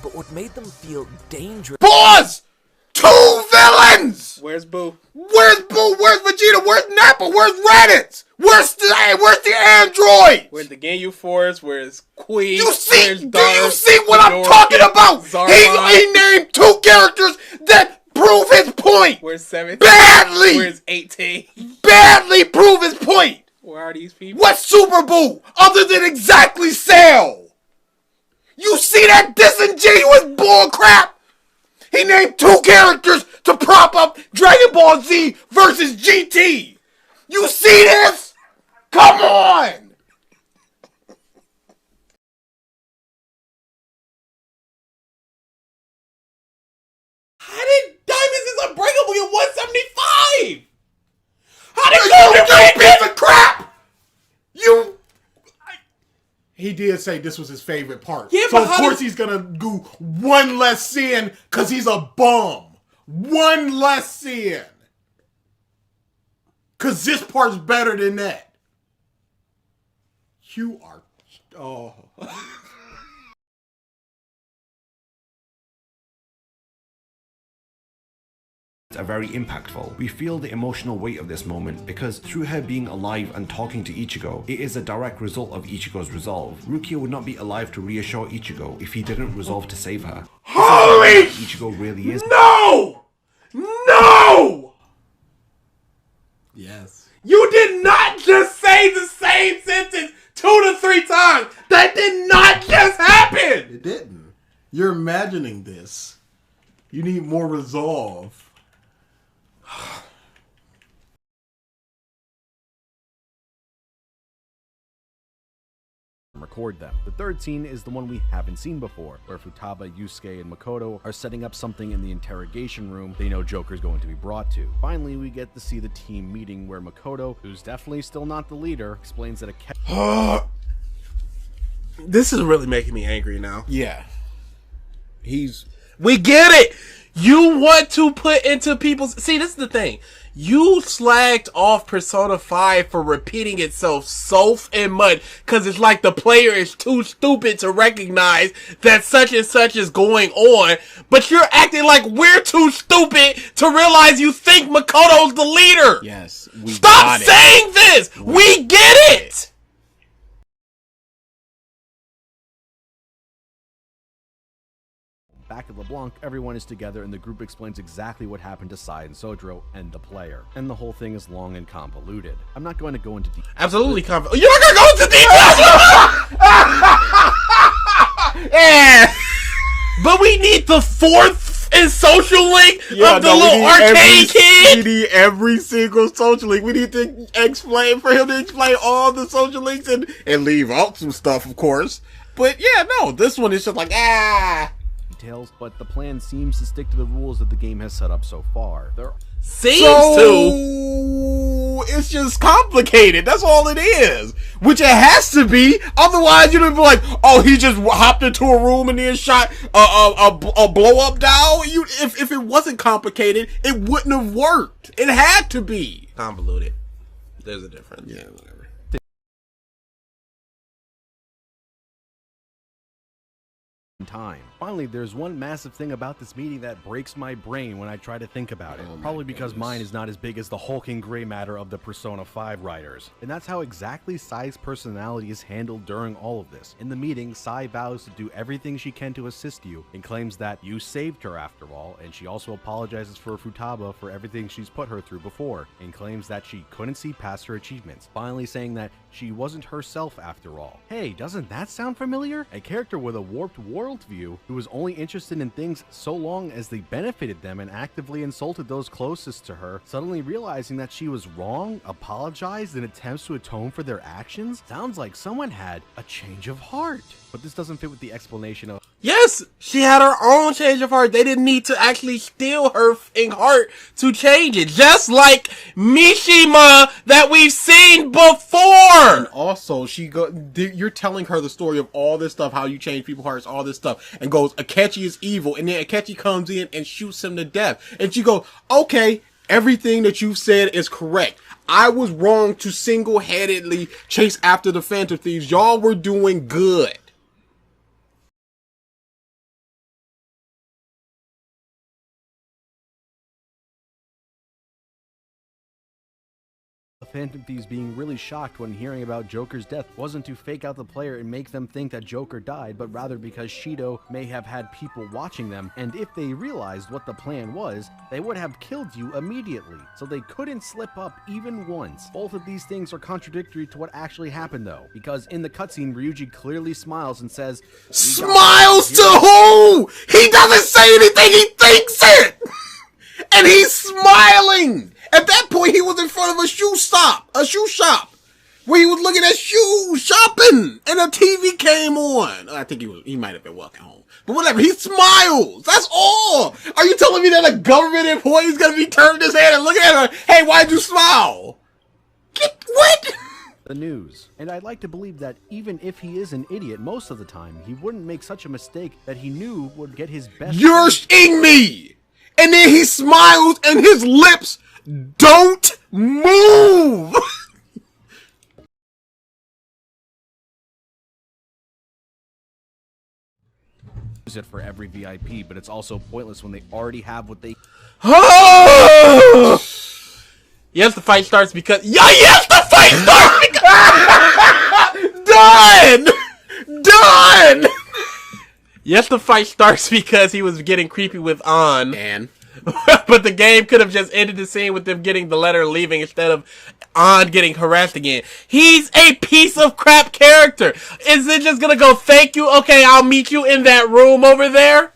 but what made them feel dangerous. Pause! Two villains! Where's Boo? Where's Boo? Where's Vegeta? Where's Nappa? Where's Raditz? Where's the android? Where's the Ginyu Force? Where's Queen? You see? Where's Do you see what Ghidorah, I'm talking about? Zarbon? He named two characters that prove his point. Where's 17? Badly! Where's 18? Badly prove his point. Where are these people? What's Super Boo other than exactly Cell? You see that disingenuous bullcrap? He named two characters to prop up Dragon Ball Z versus GT. You see this? Come on! How did Diamonds is Unbreakable get 175? How did You piece of crap! You... He did say this was his favorite part. Yeah, so but of course he's gonna do one less sin because he's a bum. One less sin. Because this part's better than that. You are... Oh... are very impactful. We feel the emotional weight of this moment because through her being alive and talking to Ichigo, it is a direct result of Ichigo's resolve. Rukia would not be alive to reassure Ichigo if he didn't resolve to save her. Holy... Ichigo really is. No! No! Yes. You did not just say the same sentence 2 to 3 times. That did not just happen. It didn't. You're imagining this. You need more resolve. Record them. The third scene is the one we haven't seen before, where Futaba, Yusuke, and Makoto are setting up something in the interrogation room they know Joker's going to be brought to. Finally, we get to see the team meeting where Makoto, who's definitely still not the leader, explains that a This is really making me angry now. Yeah. We get it! You want to put into people's... See, this is the thing. You slagged off Persona 5 for repeating itself so much because it's like the player is too stupid to recognize that such and such is going on, but you're acting like we're too stupid to realize you think Makoto's the leader. Yes. We Stop got it. saying this! We get it! Back at LeBlanc, everyone is together and the group explains exactly what happened to Sai and Sojiro and the player. And the whole thing is long and convoluted. I'm not going to go into detail. Absolutely convoluted. You're not gonna go into details! Yeah! But we need the fourth and social link of the little arcade kid! We need every single social link. We need to explain, for him to explain all the social links and leave out some stuff, of course. But yeah, no, this one is just like, Details, but the plan seems to stick to the rules that the game has set up so far. It's just complicated. That's all it is. Which it has to be. Otherwise, you'd be like, oh, he just hopped into a room and then shot a blow up doll. If it wasn't complicated, it wouldn't have worked. It had to be Convoluted. There's a difference. Yeah, whatever. Time. Finally, there's one massive thing about this meeting that breaks my brain when I try to think about it. Probably because mine is not as big as the hulking gray matter of the Persona 5 writers. And that's how exactly Sai's personality is handled during all of this. In the meeting, Sai vows to do everything she can to assist you and claims that you saved her after all, and she also apologizes for Futaba for everything she's put her through before, and claims that she couldn't see past her achievements, finally saying that she wasn't herself after all. Hey, doesn't that sound familiar? A character with a warped worldview who was only interested in things so long as they benefited them and actively insulted those closest to her, suddenly realizing that she was wrong, apologized, and attempts to atone for their actions? Sounds like someone had a change of heart. But this doesn't fit with the explanation of... Yes, she had her own change of heart. They didn't need to actually steal her f***ing heart to change it. Just like Mishima that we've seen before. And also, you're telling her the story of all this stuff, how you change people's hearts, all this stuff, and goes, Akechi is evil, and then Akechi comes in and shoots him to death. And she goes, okay, everything that you've said is correct. I was wrong to single-handedly chase after the Phantom Thieves. Y'all were doing good. Phantom Thieves being really shocked when hearing about Joker's death wasn't to fake out the player and make them think that Joker died, but rather because Shido may have had people watching them, and if they realized what the plan was, they would have killed you immediately. So they couldn't slip up even once. Both of these things are contradictory to what actually happened though, because in the cutscene, Ryuji clearly smiles and says, Smiles to who? He doesn't say anything, he thinks it! And he's smiling! At that point, he was in front of a shoe shop, where he was looking at shoes, shopping, and a TV came on. I think he might have been walking home. But whatever, he smiles! That's all! Are you telling me that a government employee is gonna be turning his head and looking at her, hey, why'd you smile? What? the news. And I'd like to believe that even if he is an idiot most of the time, he wouldn't make such a mistake that he knew would get his best. You're seeing me! And then he smiles and his lips don't move! Use it for every VIP, but it's also pointless when they already have what they. Yes, the fight starts because. Yes, the fight starts because. Done! Yes, the fight starts because he was getting creepy with An. And? But the game could have just ended the scene with them getting the letter and leaving instead of An getting harassed again. He's a piece of crap character. Is it just gonna go, thank you, okay, I'll meet you in that room over there?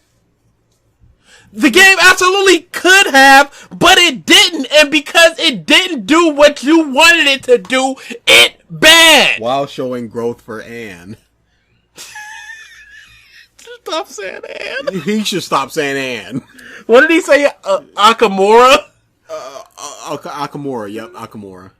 The game absolutely could have, but it didn't. And because it didn't do what you wanted it to do, it bad. While showing growth for Anne. Stop saying Anne. He should stop saying Anne. What did he say? Akamura? Akamura, yep, Akamura.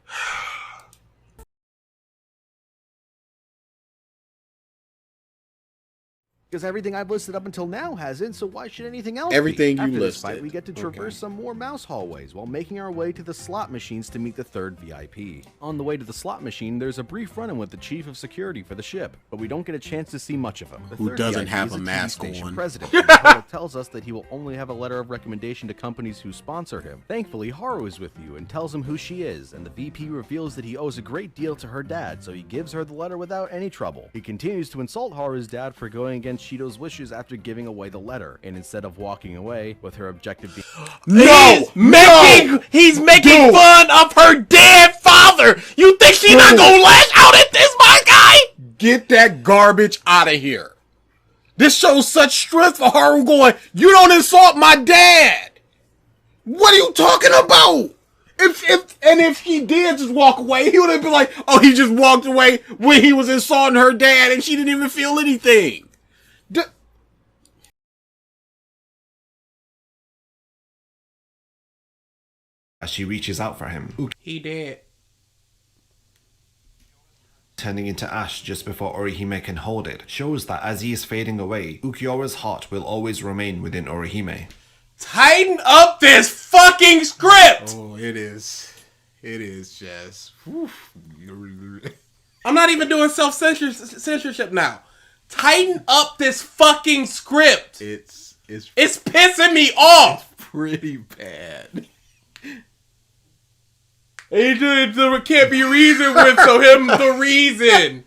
Because everything I've listed up until now hasn't, so why should anything else Everything be? you After this listed. fight, we get to traverse some more mouse hallways while making our way to the slot machines to meet the third VIP. On the way to the slot machine, there's a brief run-in with the chief of security for the ship, but we don't get a chance to see much of him. The Who third doesn't VIP have is a TV mask station on. president, and Haru tells us that he will only have a letter of recommendation to companies who sponsor him. Thankfully, Haru is with you and tells him who she is, and the VP reveals that he owes a great deal to her dad, so he gives her the letter without any trouble. He continues to insult Haru's dad for going against Shido's wishes after giving away the letter, and instead of walking away with her objective being He's making fun of her dead father. You think she's not gonna lash out at this, my guy? Get that garbage out of here. This shows such strength for Haru going, you don't insult my dad. What are you talking about? If he did just walk away, he would have been like, oh, he just walked away when he was insulting her dad and she didn't even feel anything. As she reaches out for him, He did. turning into ash just before Orihime can hold it, shows that as he is fading away, Ukiyora's heart will always remain within Orihime. Tighten up this fucking script! Oh, it is. It is just. I'm not even doing self-censorship now. Tighten up this fucking script. It's It's pissing me off. pretty bad. There can't be reason with, so him the reason.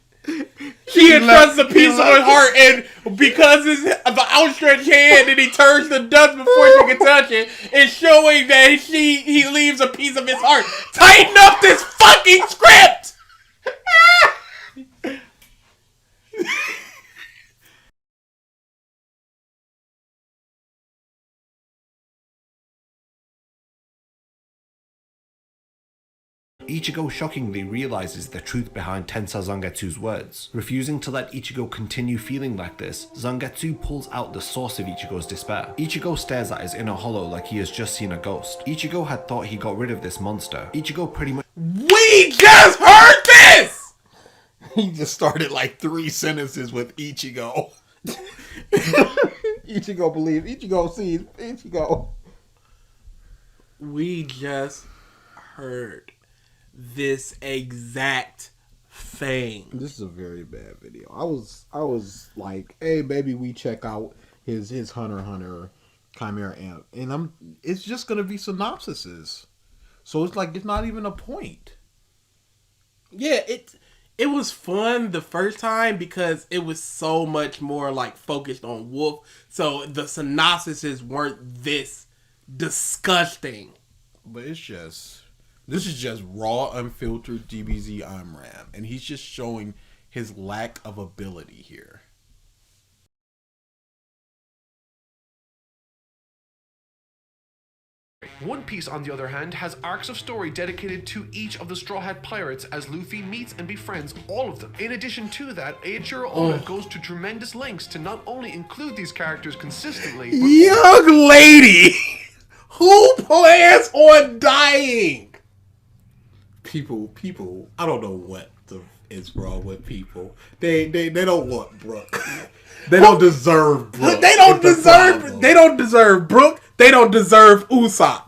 She entrusts a piece of her heart, and because it's the outstretched hand and he turns to dust before she can touch it, it's showing that he leaves a piece of his heart. Tighten up this fucking script! Ichigo shockingly realizes the truth behind Tensa Zangetsu's words. Refusing to let Ichigo continue feeling like this, Zangetsu pulls out the source of Ichigo's despair. Ichigo stares at his inner hollow like he has just seen a ghost. Ichigo had thought he got rid of this monster. Ichigo pretty much— We just heard this! He just started like 3 sentences with Ichigo. Ichigo believes, Ichigo sees, Ichigo. We just heard this exact thing. This is a very bad video. I was like, hey baby, we check out his Hunter x Hunter Chimera amp, and it's just gonna be synopsises. So it's like it's not even a point. Yeah, it was fun the first time because it was so much more like focused on Wolf. So the synopsises weren't this disgusting. But this is just raw, unfiltered DBZ Imram, and he's just showing his lack of ability here. One Piece, on the other hand, has arcs of story dedicated to each of the Straw Hat Pirates as Luffy meets and befriends all of them. In addition to that, Eiichiro Oda goes to tremendous lengths to not only include these characters consistently, but Young lady, who plans on dying? People, I don't know what is wrong with people. They don't want Brook. They don't deserve Brook. They don't deserve Brook. They don't deserve Usopp.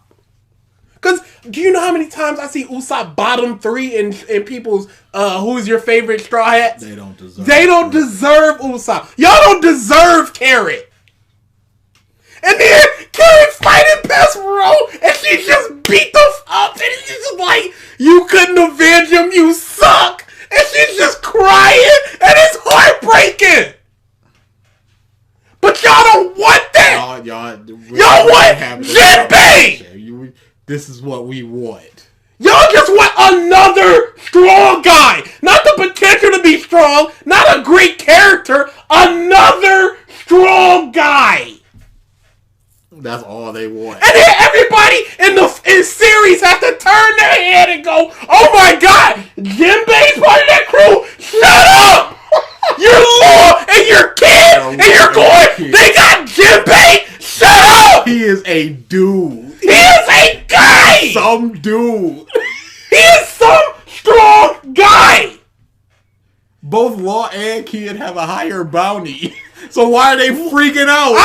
Cause do you know how many times I see Usopp bottom 3 in people's who's your favorite Straw Hats? They don't deserve. They don't deserve Usopp. Y'all don't deserve Carrot. And then Carrot fighting Pesaro and she just beat the up and it's just like, you couldn't avenge him, you suck. And she's just crying and it's heartbreaking. But y'all don't want that. Y'all want Jinbei. This is what we want. Y'all just want another strong guy. Not the potential to be strong. Not a great character. Another strong guy. That's all they want. And then everybody in series has to turn their head and go, oh my god, Jinbei's part of that crew? Shut up! You're Law and your kid and you're going, they got Jinbei? Shut up! He is a dude. He is a guy! Some dude. He is some strong guy! Both Law and Kid have a higher bounty. So why are they freaking out?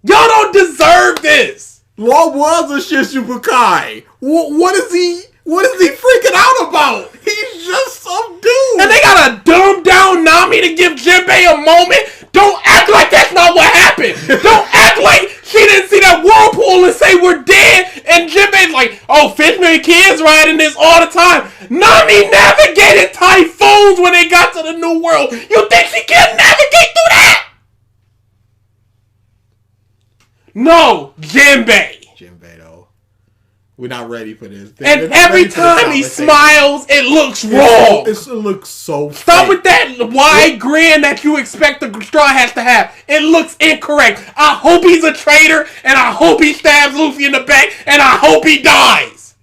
Y'all don't deserve this! Law was a Shichibukai. What is he freaking out about? He's just some dude. And they gotta dumb down Nami to give Jinbei a moment? Don't act like that's not what happened! Don't act like she didn't see that whirlpool and say we're dead! And Jinbei's like, oh, Fishman kids riding this all the time! Nami navigated typhoons when they got to the New World! You think she can't navigate through that? No, Jinbei. Though. We're not ready for this. And every time he smiles, it looks wrong. It looks so Stop fake. with that wide grin that you expect the Straw Hats to have. It looks incorrect. I hope he's a traitor, and I hope he stabs Luffy in the back, and I hope he dies.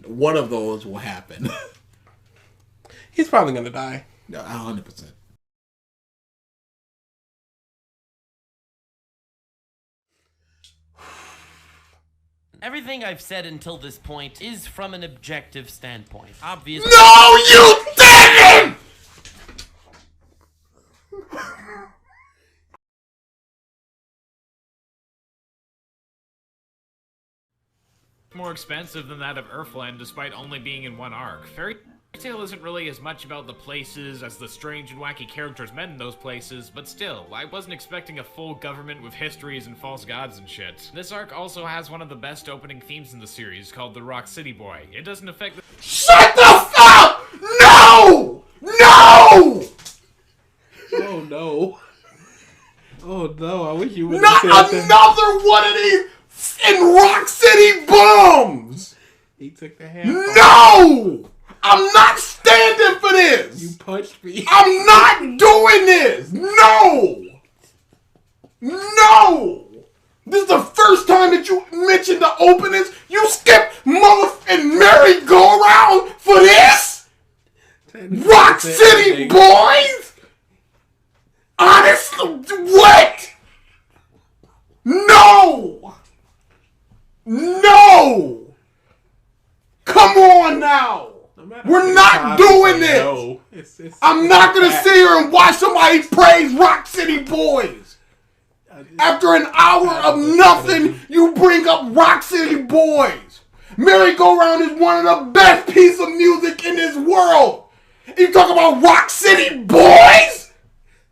One of those will happen. He's probably gonna die. No, 100%. Everything I've said until this point is from an objective standpoint. Obviously. No, you didn't! More expensive than that of Earthland despite only being in one arc. Fairy Tail isn't really as much about the places as the strange and wacky characters met in those places, but still, I wasn't expecting a full government with histories and false gods and shit. This arc also has one of the best opening themes in the series called the Rock City Boy. It doesn't affect the— Shut the f up! No! No! Oh no. Oh no, I wish you would have Not said that. another one of these in Rock City bombs! He took the hand. No! I'm not standing for this! You punched me. I'm not doing this! No! No! This is the first time that you mentioned the openings. You skipped mother and merry-go-round for this? Rock City Boys? Honestly, what? No! No! Come on now! We're not doing this! No. I'm not gonna sit here and watch somebody praise Rock City Boys! After an hour of nothing, you bring up Rock City Boys! Merry Go Round is one of the best pieces of music in this world! You talk about Rock City Boys?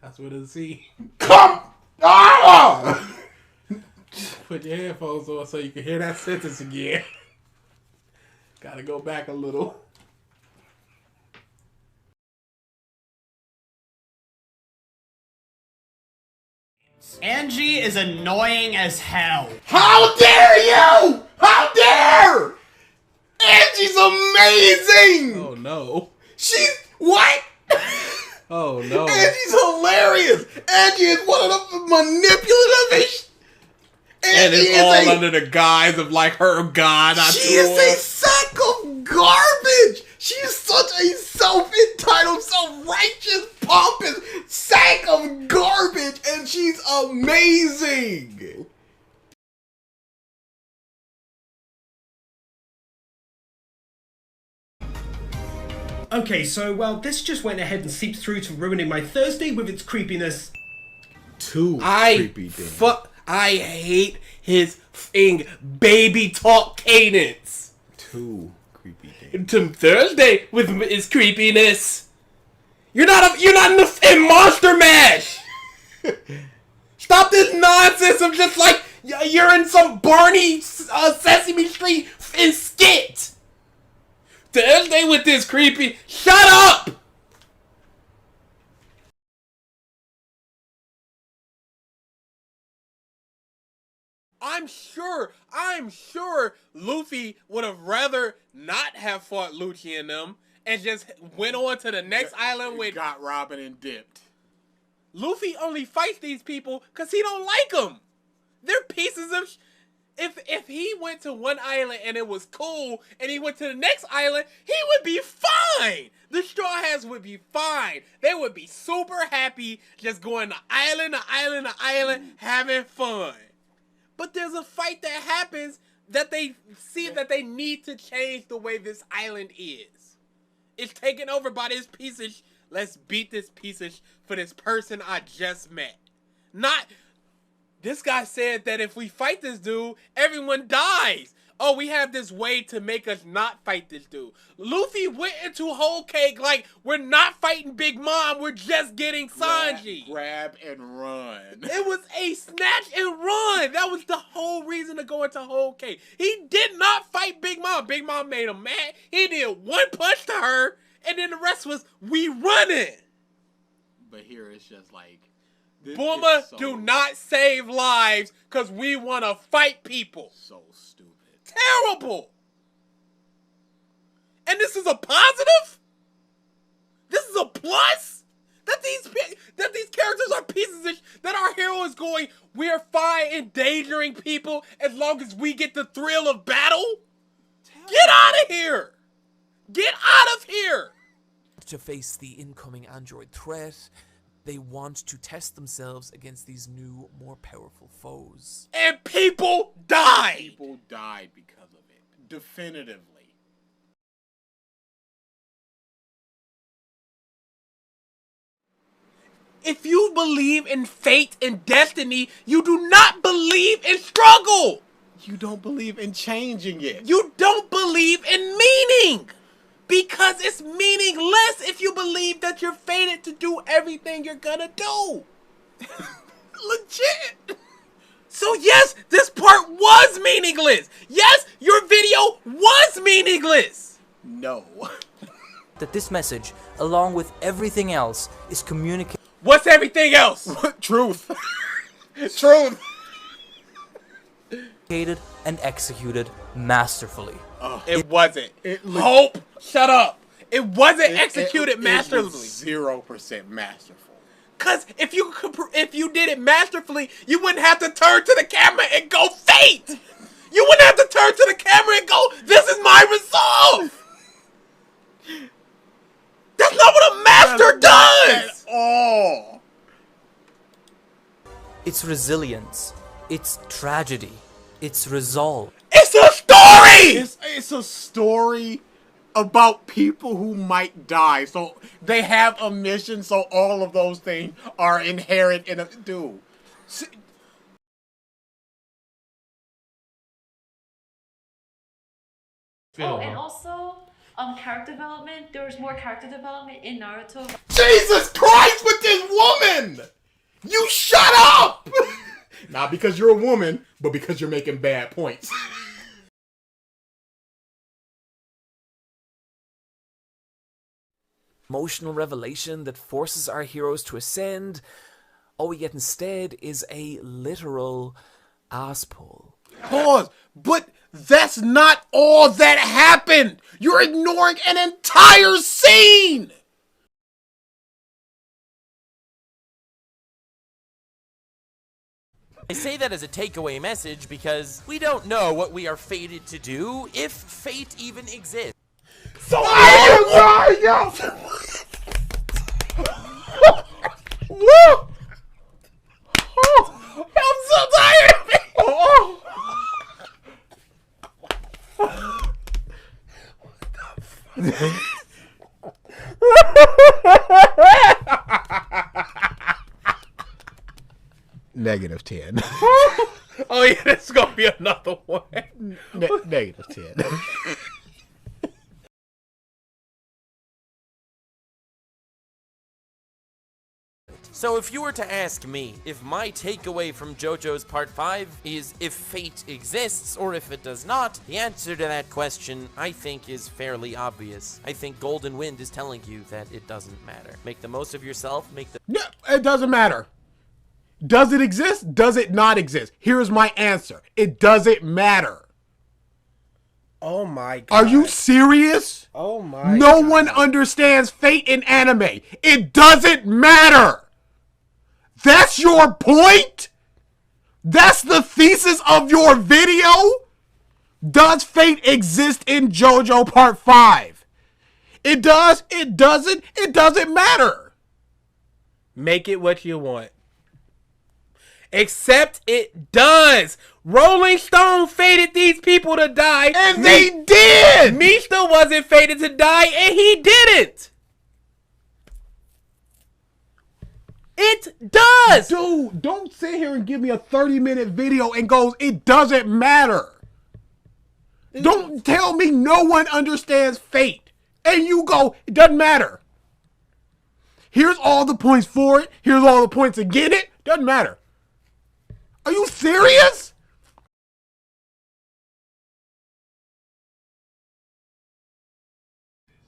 That's what it see. Come on! Put your headphones on so you can hear that sentence again. Gotta go back a little. Angie is annoying as hell. How dare you! How dare! Angie's amazing! Oh no. She's what? Oh no. Angie's hilarious. Angie is one of the manipulative. And it's all under the guise of like her god. She is a sack of garbage. She is such a self-entitled, self-righteous, pompous sack of garbage, and she's amazing. Okay, so, well, this just went ahead and seeped through to ruining my Thursday with its creepiness. Too I creepy, Dan. I hate his baby talk cadence. Too creepy, Dan. To Thursday with his creepiness. You're not in Monster Mash. Stop this nonsense of just like you're in some Barney Sesame Street skit. Thursday with this creepy. Shut up. I'm sure Luffy would have rather not have fought Lucci and them and just went on to the next island with... Got Robin and dipped. Luffy only fights these people because he don't like them. They're pieces of... If he went to one island and it was cool and he went to the next island, he would be fine. The Straw Hats would be fine. They would be super happy just going to island to island to island having fun. But there's a fight that happens that they see that they need to change the way this island is. It's taken over by this piece of let's beat this piece of for this person I just met. Not, this guy said that if we fight this dude, everyone dies. Oh, we have this way to make us not fight this dude. Luffy went into Whole Cake like, we're not fighting Big Mom, we're just getting Sanji. Grab and run. It was a snatch and run. That was the whole reason to go into Whole Cake. He did not fight Big Mom. Big Mom made him mad. He did one punch to her, and then the rest was, we running. But here it's just like... Bulma, do not save lives because we want to fight people. So stupid. Terrible. And this is a positive? This is a plus? That these characters are pieces of that our hero is going, we're fine endangering people as long as we get the thrill of battle? Get out of here. Get out of here. To face the incoming android threat, they want to test themselves against these new, more powerful foes. And people died. People died because of it. Definitively. If you believe in fate and destiny, you do not believe in struggle. You don't believe in changing it. You don't believe in meaning. Because it's meaningless if you believe that you're fated to do everything you're gonna do. Legit. So yes, this part was meaningless. Yes, your video was meaningless. No. That this message, along with everything else, is communicated. What's everything else? Truth. Truth. And executed masterfully. It wasn't. Hope, shut up. It wasn't executed masterfully. It was 0% masterful. Cause if you did it masterfully, you wouldn't have to turn to the camera and go fate. You wouldn't have to turn to the camera and go, this is my resolve. That's not what a master does. At all. It's resilience. It's tragedy. It's resolve. It's a story! It's a story about people who might die. So they have a mission, so all of those things are inherent in a dude. Oh, and also, character development. There was more character development in Naruto. Jesus Christ with this woman! You shut up! Not because you're a woman, but because you're making bad points. emotional revelation that forces our heroes to ascend. All we get instead is a literal ass pull. Pause. But that's not all that happened. You're ignoring an entire scene. I say that as a takeaway message because we don't know what we are fated to do, if fate even exists. So Woo! I'm so tired. Negative 10. Oh yeah, this is gonna be another one. Negative 10. So if you were to ask me if my takeaway from JoJo's Part 5 is if fate exists or if it does not, the answer to that question, I think, is fairly obvious. I think Golden Wind is telling you that it doesn't matter. Make the most of yourself, No, it doesn't matter. Does it exist? Does it not exist? Here's my answer. It doesn't matter. Oh my god. Are you serious? Oh my No one understands fate in anime. It doesn't matter. That's your point? That's the thesis of your video? Does fate exist in JoJo Part 5? It does, it doesn't, it doesn't matter. Make it what you want. Except it does. Rolling Stone fated these people to die. And they did! Mista wasn't fated to die, and he didn't. It does! Dude, don't sit here and give me a 30-minute video and goes, it doesn't matter. Don't tell me no one understands fate. And you go, it doesn't matter. Here's all the points for it. Here's all the points against it. Doesn't matter. Are you serious?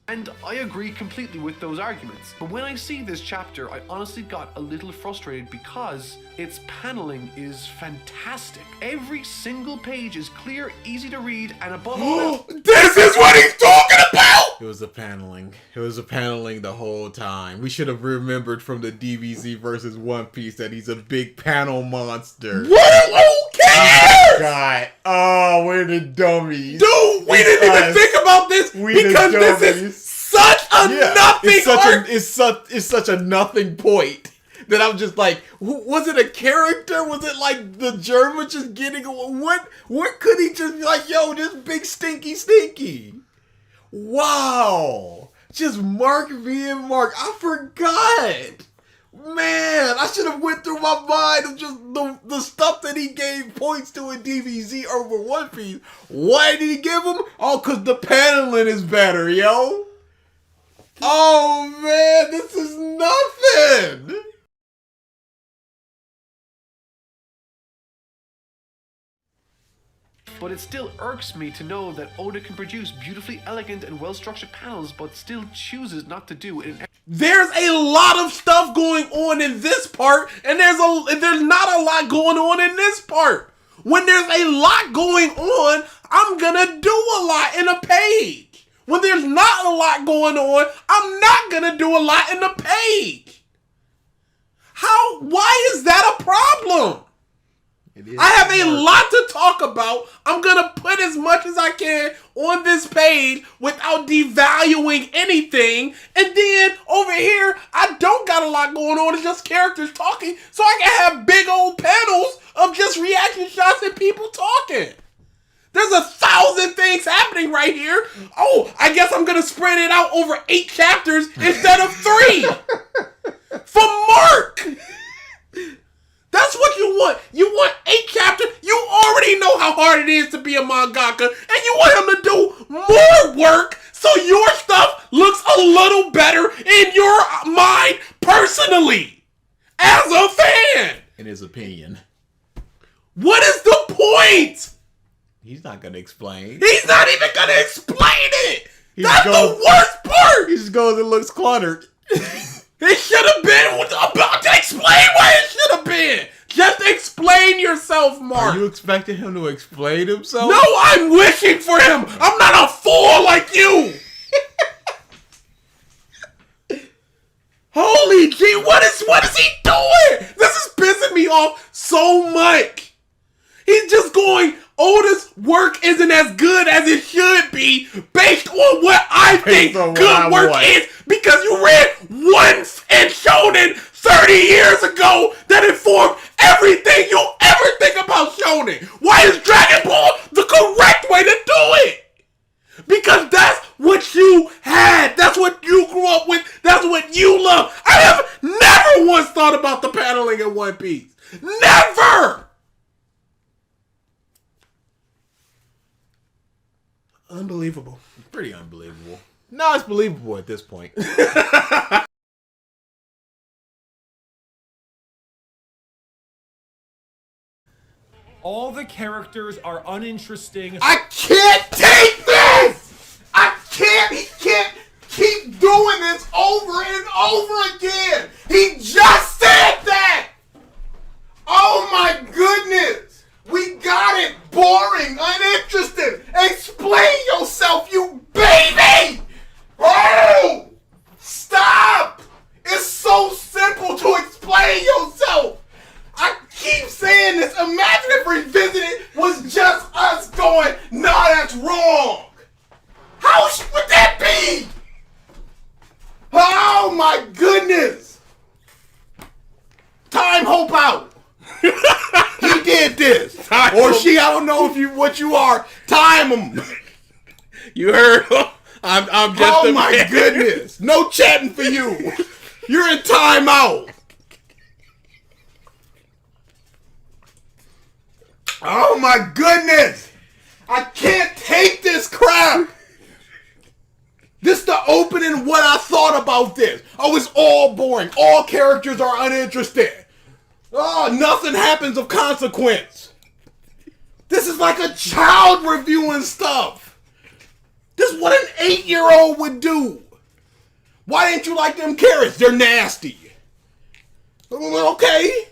And I agree completely with those arguments. But when I see this chapter, I honestly got a little frustrated because its paneling is fantastic. Every single page is clear, easy to read, and above all... This is what he's talking about! It was a paneling. It was a paneling the whole time. We should have remembered from the DBZ versus One Piece that he's a big panel monster. What? Who cares? God. Oh, we're the dummies. Dude, we didn't even think about this because this is such a nothing arc. It's such a nothing point that I'm just like, was it a character? Was it like the German just getting what could he just be like, yo, this big stinky? Wow. Just Mark being Mark. I forgot. Man, I should have went through my mind of just the stuff that he gave points to in DBZ over One Piece. Why did he give them? Oh, because the paneling is better, yo. Oh, man, this is nothing. But it still irks me to know that Oda can produce beautifully elegant and well-structured panels, but still chooses not to do it in... There's a lot of stuff going on in this part, and there's not a lot going on in this part. When there's a lot going on, I'm gonna do a lot in a page. When there's not a lot going on, I'm not gonna do a lot in a page. Why is that a problem? I have a lot to talk about. I'm going to put as much as I can on this page without devaluing anything. And then over here, I don't got a lot going on. It's just characters talking. So I can have big old panels of just reaction shots and people talking. There's 1,000 things happening right here. Oh, I guess I'm going to spread it out over 8 chapters instead of 3. For Mark. That's what you want. You want 8 chapters. You already know how hard it is to be a mangaka, and you want him to do more work so your stuff looks a little better in your mind personally, as a fan. In his opinion. What is the point? He's not going to explain. He's not even going to explain it. That's the worst part He just goes and looks cluttered. It should have been about to explain what it should have been. Just explain yourself, Mark. Are you expecting him to explain himself? No, I'm wishing for him. I'm not a fool like you. Holy gee, what is he doing? This is pissing me off so much. He's just going, Oda's work isn't as good as it should be based on what I think good work is because you read once in Shonen 30 years ago that informed everything you'll ever think about Shonen. Why is Dragon Ball the correct way to do it? Because that's what you had. That's what you grew up with. That's what you love. I have never once thought about the paneling in One Piece. Never! Unbelievable. Pretty unbelievable. No, it's believable at this point. All the characters are uninteresting. I can't take this! I can't! He can't keep doing this over and over again! He just said that! Oh my goodness! We got it! Boring! Uninterested! Explain yourself, you baby! Oh! Stop! It's so simple to explain yourself! I keep saying this. Imagine if Revisited was just us going, nah, that's wrong. How would that be? Oh my goodness. Time Hope out. He did this. Or she, I don't know if you what you are. Time him. You heard him. I'm just oh my goodness. No chatting for you. You're in timeout. Oh my goodness! I can't take this crap! This the opening what I thought about this. Oh, it's all boring. All characters are uninterested. Oh, nothing happens of consequence. This is like a child reviewing stuff. This is what an 8-year-old would do. Why didn't you like them carrots? They're nasty. Okay.